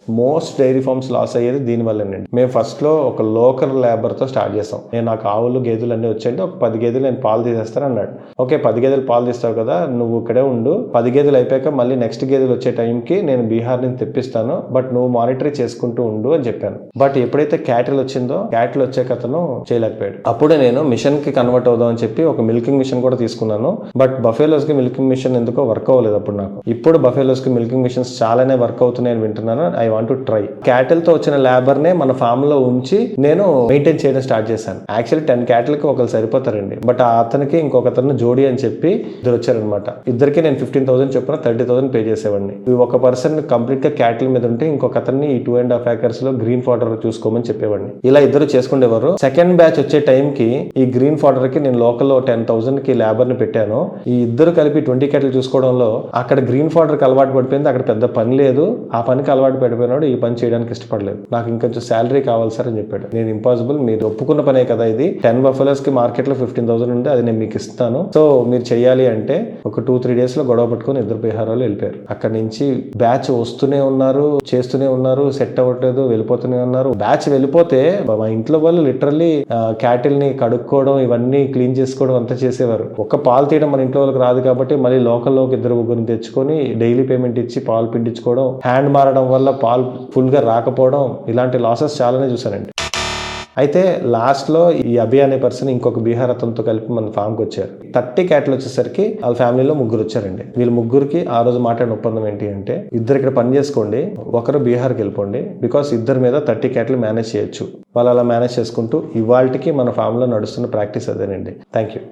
Most dairy farms loss అయ్యేది దీనివల్లేనండి. మేము ఫస్ట్లో ఒక లోకల్ లేబర్తో స్టార్ట్ చేస్తాం. నేను నాకు ఆవులు గేదెలు అన్నీ వచ్చాయంటే ఒక 10 గేదెలు నేను పాలు తీసేస్తాను అన్నాడు. ఓకే, 10 గేదెలు పాలు తీస్తావు కదా, నువ్వు ఇక్కడే ఉండు, 10 గేదెలు అయిపోయాక మళ్ళీ నెక్స్ట్ గేదెలు వచ్చే టైంకి నేను బీహార్ నుంచి తెప్పిస్తాను, బట్ నువ్వు మానిటరీ చేసుకుంటూ ఉండు అని చెప్పాను. బట్ ఎప్పుడైతే క్యాటిల్ వచ్చిందో, క్యాటిల్ వచ్చాక అతను చేయలేకపోయాడు. అప్పుడే నేను మిషన్ కి కన్వర్ట్ అవుదాం అని చెప్పి ఒక మిల్కింగ్ మిషన్ కూడా తీసుకున్నాను. బట్ బఫెలోస్ కి మిల్కింగ్ మిషన్ ఎందుకో వర్క్ అవ్వలేదు అప్పుడు నాకు. ఇప్పుడు బఫెలోస్ కి మిల్కింగ్ మిషన్స్ చాలానే వర్క్ అవుతున్నాయని వింటున్నాను. I want to try. Cattle తో వచ్చిన లేబర్ నే మన ఫామ్ లో ఉంచి నేను మెయింటైన్ చేయడం స్టార్ట్ చేశాను. యాక్చువల్లీ 10 క్యాటిల్ కి ఒకరు సరిపోతారండి, బట్ అతనికి ఇంకొకతను జోడీ అని చెప్పి ఇద్దరు వచ్చారనమాట. ఇద్దరికి నేను 15,000 చొప్పున 30,000 పే చేసేవాడిని. ఒక పర్సన్ కంప్లీట్ గా క్యాటిల్ మీద ఉంటే ఇంకొక అతన్ని ఈ 2.5 acres లో గ్రీన్ ఫాడర్ చూసుకోమని చెప్పేవాడిని. ఇలా ఇద్దరు చేసుకునేవారు. సెకండ్ బ్యాచ్ వచ్చే టైం కి ఈ గ్రీన్ ఫాడర్ కి నేను లోకల్లో 10,000 కి లేబర్ ని పెట్టాను. ఈ ఇద్దరు కలిపి 20 క్యాటిల్ చూసుకోవడంలో అక్కడ గ్రీన్ ఫాడర్ కి అలవాటు పడిపోయింది. అక్కడ పెద్ద పని లేదు. ఆ పనికి అలవాటు పడిపోయినాడు. ఈ పని చేయడానికి ఇష్టపడలేదు. నాకు ఇంకొంచెం శాలరీ కావాలి సార్ అని చెప్పాడు. నేను ఇంపాసిబుల్, మీరు ఒప్పుకున్న పనే కదా ఇది, 10 బఫెలోస్ కి మార్కెట్ లో 15,000 ఉంది, అది నేను మీకు ఇస్తాను, సో మీరు చెయ్యాలి అంటే ఒక 2-3 days లో గొడవ పట్టుకుని ఇద్దరు బీహార్లో వెళ్ళిపోయారు. అక్కడ నుంచి బ్యాచ్ వస్తూనే ఉన్నారు, చేస్తూనే ఉన్నారు, సెట్ అవ్వట్లేదు, వెళ్ళిపోతూనే ఉన్నారు. బ్యాచ్ వెళ్ళిపోతే మా ఇంట్లో వాళ్ళు లిటరల్లీ క్యాటిల్ ని కడుక్కోవడం, ఇవన్నీ క్లీన్ చేసుకోవడం అంతా చేసేవారు. ఒక్క పాలు తీయడం మన ఇంట్లో వాళ్ళకి రాదు కాబట్టి మళ్ళీ లోకల్లోకి ఇద్దరు ముగ్గురిని తెచ్చుకొని డైలీ పేమెంట్ ఇచ్చి పాలు పిండించుకోవడం, హ్యాండ్ మారడం వల్ల పాలు ఫుల్ గా రాకపోవడం, ఇలాంటి లాసెస్ చాలానే చూసానండి. అయితే లాస్ట్లో ఈ అభి అనే పర్సన్ ఇంకొక బీహార్ అతనితో కలిపి మన ఫామ్కి వచ్చారు. 30 క్యాట్లు వచ్చేసరికి వాళ్ళ ఫ్యామిలీలో 3 వచ్చారండి. వీళ్ళు 3కి ఆ రోజు మాట్లాడిన ఒప్పందం ఏంటి అంటే, ఇద్దరు ఇక్కడ పని చేసుకోండి, ఒకరు బీహార్కి వెళ్ళిపోండి, బికాస్ ఇద్దరి మీద 30 క్యాట్లు మేనేజ్ చేయొచ్చు. వాళ్ళు అలా మేనేజ్ చేసుకుంటూ ఇవాళకి మన ఫామ్లో నడుస్తున్న ప్రాక్టీస్ అదేనండి. Thank you.